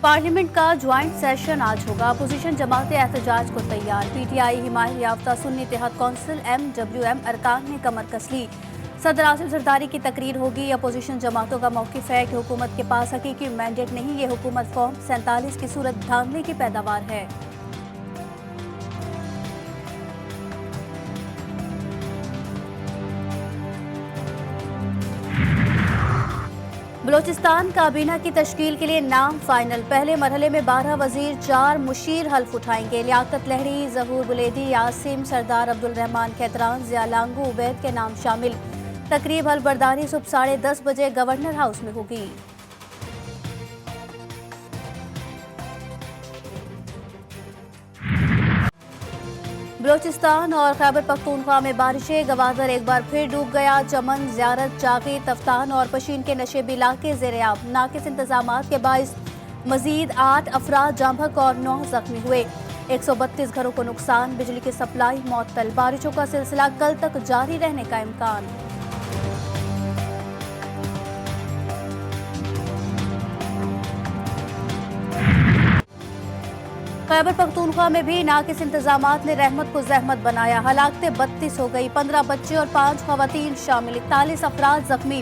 Parliament का joint session आज होगा। अपोजिशन जमातें एहतजाज को तैयार। पीटीआई हिमायत याफ्ता सुन्नी इत्तेहाद कौंसिल MWM अरकान ने कमर कस ली। सदर आसिफ जरदारी की तकरीर होगी। अपोजिशन जमातों का मौकिफ है कि हुकूमत के पास हकीकी मैंडेट नहीं, ये हुकूमत फॉर्म 47 की सूरत धांधली की पैदावार है। बलोचिस्तान काबीना की तश्कील के लिए नाम फाइनल। पहले मरहले में 12 वजीर, 4 मुशीर हल्फ उठाएंगे। लियाकत लहरी, जहूर बुलेदी, यासिम, सरदार अब्दुल रहमान खैतरान, जिया लांगू, उबैद के नाम शामिल। तकरीब हल्फबरदारी सुबह 10:30 बजे गवर्नर हाउस में होगी। बलोचिस्तान और खैबर पख्तूनख्वा में बारिशें। गवादर एक बार फिर डूब गया। चमन, ज़ियारत, जागी, तफ्तान और पशीन के नशेबी इलाके ज़ेर-ए-आब। नाकिस इंतजामात के बाइस मजीद 8 अफराद जांभक और 9 जख्मी हुए। 132 घरों को नुकसान। बिजली की सप्लाई मुअत्तल। बारिशों का सिलसिला कल तक जारी रहने का इम्कान। खैबर पख्तूनख्वा में भी नाकिस इंतजामात ने रहमत को जहमत बनाया। हलाकतें 32 हो गई। 15 बच्चे और 5 खवातीन शामिल। 41 अफराद जख्मी।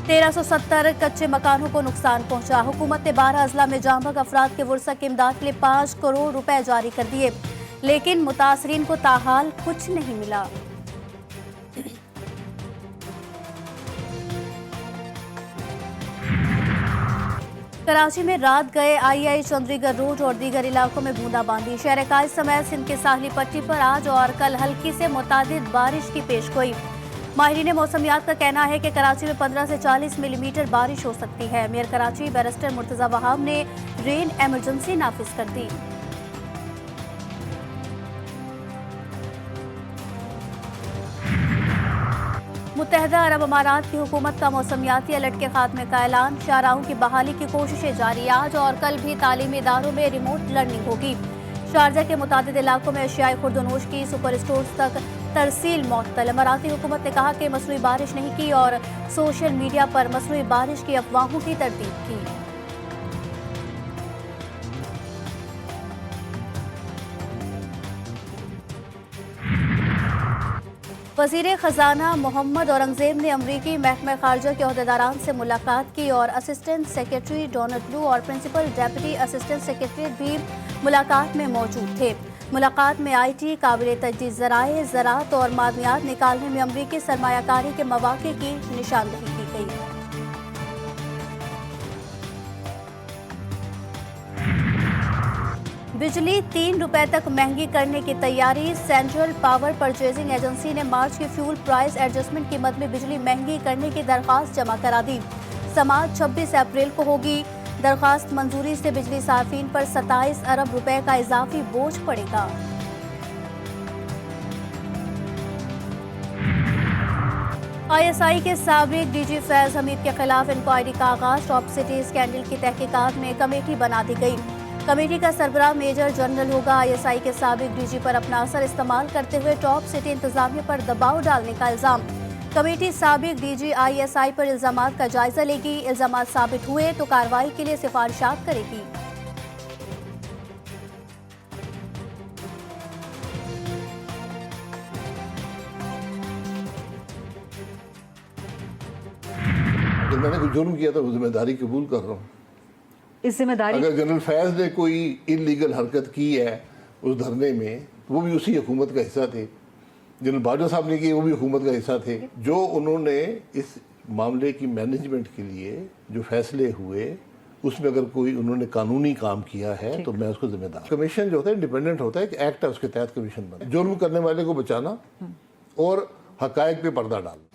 1370 कच्चे मकानों को नुकसान पहुंचा। हुकूमत ने 12 अजला में जांभक अफराद के वुरसा की इमदाद के लिए 5 करोड़ रुपए जारी कर दिए, लेकिन मुतासरीन को ताहाल कुछ नहीं मिला। कराची में रात गए आई चंद्रीगढ़ रोड और दीगर इलाकों में बूंदाबांदी। शहर कायद समेत सिंध की साहली पट्टी पर आज और कल हल्की से मुतादिद बारिश की पेशगोई। माहिरीन मौसमियात का कहना है कि कराची में 15 से 40 मिलीमीटर बारिश हो सकती है। मेयर कराची बैरिस्टर मुर्तजा वहाब ने रेन एमरजेंसी नाफिज कर दी। मुत्तहदा अरब अमारात की हुकूमत का मौसमियाती अलर्ट के खात्मे का ऐलान। शाहराहों की बहाली की कोशिशें जारी। आज और कल भी तालीमी इदारों में रिमोट लर्निंग होगी। शारजा के मुतादिद इलाकों में अशियाए खुर्दनोश की सुपर स्टोर्स तक तरसील मुअत्तल। अमाराती हुकूमत ने कहा कि मसनूई बारिश नहीं की और सोशल मीडिया पर मसनूई बारिश की अफवाहों की तरदीद की। वज़ीर ख़जाना मोहम्मद औरंगज़ेब ने अमरीकी महकमा खारजा के अहदेदारान से मुलाकात की और असिस्टेंट सेक्रेटरी डोनाल्ड लू और प्रिंसिपल डेप्यूटी असिस्टेंट सेक्रेटरी भी मुलाकात में मौजूद थे। मुलाकात में IT, काबिल तजदीद ज़राए, ज़राअत और मादनियात निकालने में अमरीकी सरमायाकारी के मौक़े की निशानदही की गई। बिजली 3 रुपए तक महंगी करने की तैयारी। सेंट्रल पावर परचेजिंग एजेंसी ने मार्च की फ्यूल प्राइस एडजस्टमेंट कीमत में बिजली महंगी करने की दरख्वास्त जमा करा दी। समाअत 26 अप्रैल को होगी। दरख्वास्त मंजूरी से बिजली सार्फिन पर 27 अरब रुपए का इजाफी बोझ पड़ेगा। ISI के साबिक DG फैज हमीद के खिलाफ इंक्वायरी का आगाज। टॉप सिटी स्कैंडल की तहकीकात में कमेटी बना दी गई। कमेटी का सरबराह मेजर जनरल होगा। ISI के साबिक DG पर अपना असर इस्तेमाल करते हुए टॉप सिटी इंतजामिया पर दबाव डालने का इल्जाम। कमेटी साबिक DG ISI पर इल्जामात का जायजा लेगी। इल्जामात साबित हुए तो कार्रवाई के लिए सिफारिशात करेगी। जब मैंने कुछ जुर्म किया था वो जिम्मेदारी कबूल कर रहा हूँ। इस जिम्मेदारी अगर जनरल फैज ने कोई इलीगल हरकत की है उस धरने में, वो भी उसी हुकूमत का हिस्सा थे। जनरल बाजवा साहब ने की, वो भी हुकूमत का हिस्सा थे। जो उन्होंने इस मामले की मैनेजमेंट के लिए जो फैसले हुए, उसमें अगर कोई उन्होंने कानूनी काम किया है तो मैं उसको जिम्मेदार। कमीशन जो होता है इंडिपेंडेंट होता है, एक एक्ट है, उसके तहत कमीशन बना। जुर्म करने वाले को बचाना और हकायक पे पर्दा डालना।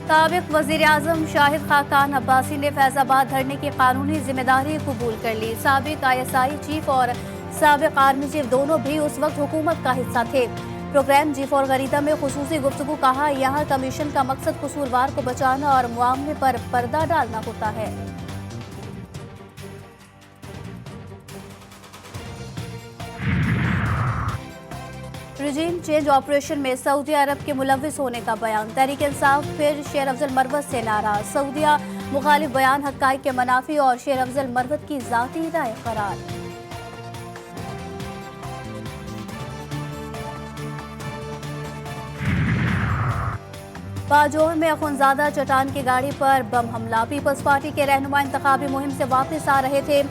साबिक वज़ीर आज़म शाहिद खाकान अब्बासी ने फैजाबाद धरने की कानूनी जिम्मेदारी कबूल कर ली। साबिक ISI चीफ और साबिक आर्मी चीफ दोनों भी उस वक्त हुकूमत का हिस्सा थे। प्रोग्राम जी फॉर गरीदा में खुसूसी गुफ्तगू। कहा, यहाँ कमीशन का मकसद कसूरवार को बचाना और मुआमले पर पर्दा डालना होता है। रिजीम चेंज ऑपरेशन में सऊदी अरब के मुलविस होने का बयान। तहरीक इंसाफ फिर शेर अफजल मरवत से नाराज। सऊदिया मुखालिफ बयान हक्काइक के मनाफी और शेर अफजल मरवत की जाती राय करार। बाजोर में अखुनजादा चट्टान की गाड़ी पर बम हमला। पीपल्स पार्टी के रहनुमा इंतखाबी मुहिम से वापस आ रहे थे।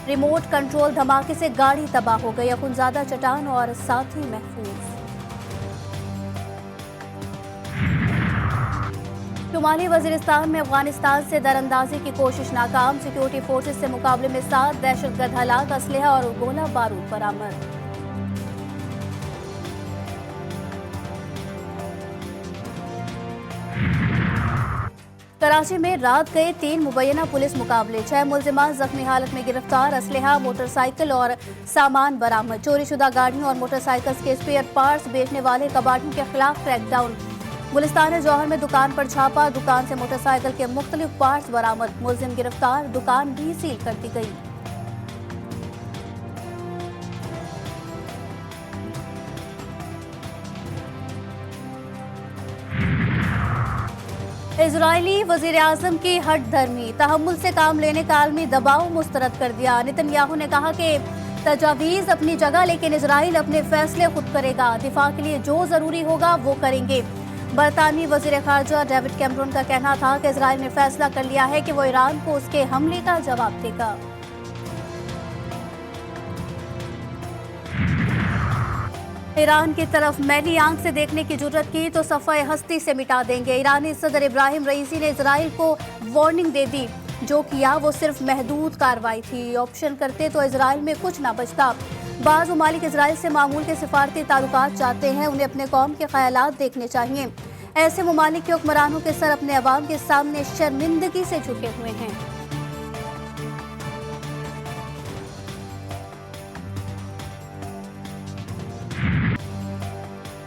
रिमोट कंट्रोल धमाके से गाड़ी तबाह हो गई। अखुनजादा चट्टान और साथी महफूज। शुमाली वजीरिस्तान में अफगानिस्तान से दरअंदाजी की कोशिश नाकाम। सिक्योरिटी फोर्सेस से मुकाबले में 7 दहशतगर्द हलाक, असलहा और गोला बारूद बरामद। कराची में रात गए 3 मुबैना पुलिस मुकाबले। 6 मुलजिमान जख्मी हालत में गिरफ्तार। असलहा, मोटरसाइकिल और सामान बरामद। चोरीशुदा गाड़ियों और मोटरसाइकिल्स के स्पेयर पार्ट्स बेचने वाले कबाड़ियों के खिलाफ क्रैकडाउन। गुलिस्तान जौहर में दुकान पर छापा। दुकान से मोटरसाइकिल के मुख्तलिफ पार्ट्स बरामद। मुलजिम गिरफ्तार। दुकान भी सील कर दी गई। इजरायली वजीर आजम की हट धर्मी। तहम्मुल से काम लेने का आलमी दबाव मुस्तरद कर दिया। नेतन्याहू ने कहा कि तजावीज अपनी जगह, लेकिन इजराइल अपने फैसले खुद करेगा। दिफा के लिए जो जरूरी होगा वो करेंगे। बरतानवी वजीर खारजा डेविड कैमरून का कहना था कि इजराइल ने फैसला कर लिया है कि वो ईरान को उसके हमले का जवाब देगा। ईरान की तरफ मैली आंख से देखने की जुर्रत की तो सफ़ाए हस्ती से मिटा देंगे। ईरानी सदर इब्राहिम रईसी ने इजराइल को वार्निंग दे दी। जो किया वो सिर्फ महदूद कार्रवाई थी। ऑप्शन करते तो इजराइल में कुछ ना बचता। बाज़ ममालिक इजराइल से मामूल के सिफारती ताल्लुकात चाहते हैं। उन्हें अपने कौम के ख्यालात देखने चाहिए। ऐसे ममालिक के हुक्मरानों के सर अपने अवाम के सामने शर्मिंदगी से झुके हुए हैं।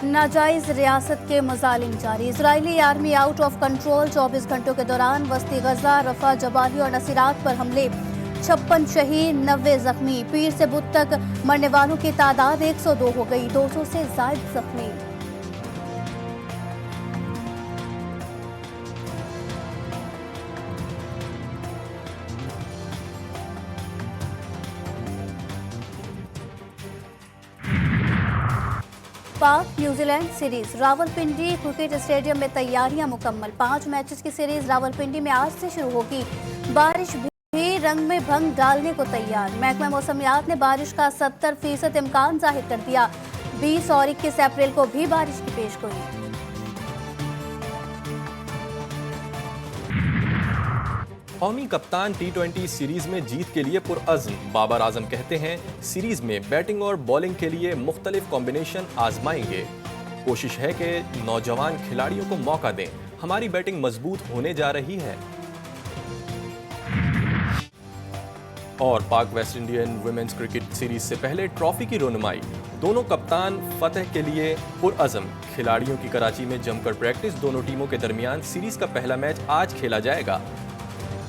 नाजायज रियासत के मजालिम जारी। Israeli army out of control. 24 घंटों के दौरान वस्ती गजा, रफा, जबाली और नसीरात पर हमले। 56 शहीद, 90 जख्मी। पीर से बुध तक मरने वालों की तादाद 102 हो गई। 200 से ज्यादा जख्मी। पाक New Zealand series. Rawalpindi cricket stadium में तैयारियां मुकम्मल। 5 मैचेस की सीरीज रावलपिंडी में आज से शुरू होगी। बारिश भी रंग में भंग डालने को तैयार। महकमा मौसमियात ने बारिश का 70% इम्कान जाहिर कर दिया। 20 और 21 अप्रैल को भी बारिश की पेशगोई। कौमी कप्तान T20 सीरीज में जीत के लिए पुरअज़्म। बाबर आजम कहते हैं सीरीज में बैटिंग और बॉलिंग के लिए मुख्तलिफ कॉम्बिनेशन आजमाएंगे। कोशिश है कि नौजवान खिलाड़ियों को मौका दें। हमारी बैटिंग मजबूत होने जा रही है। और Pak West Indian women's cricket series से पहले ट्रॉफी की रोनुमाई। दोनों कप्तान फतह के लिए पुरअज़्म। खिलाड़ियों की कराची में जमकर प्रैक्टिस। दोनों टीमों के दरमियान सीरीज का पहला मैच आज खेला जाएगा।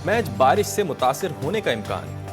मैच बारिश से मुतासिर होने का इम्कान।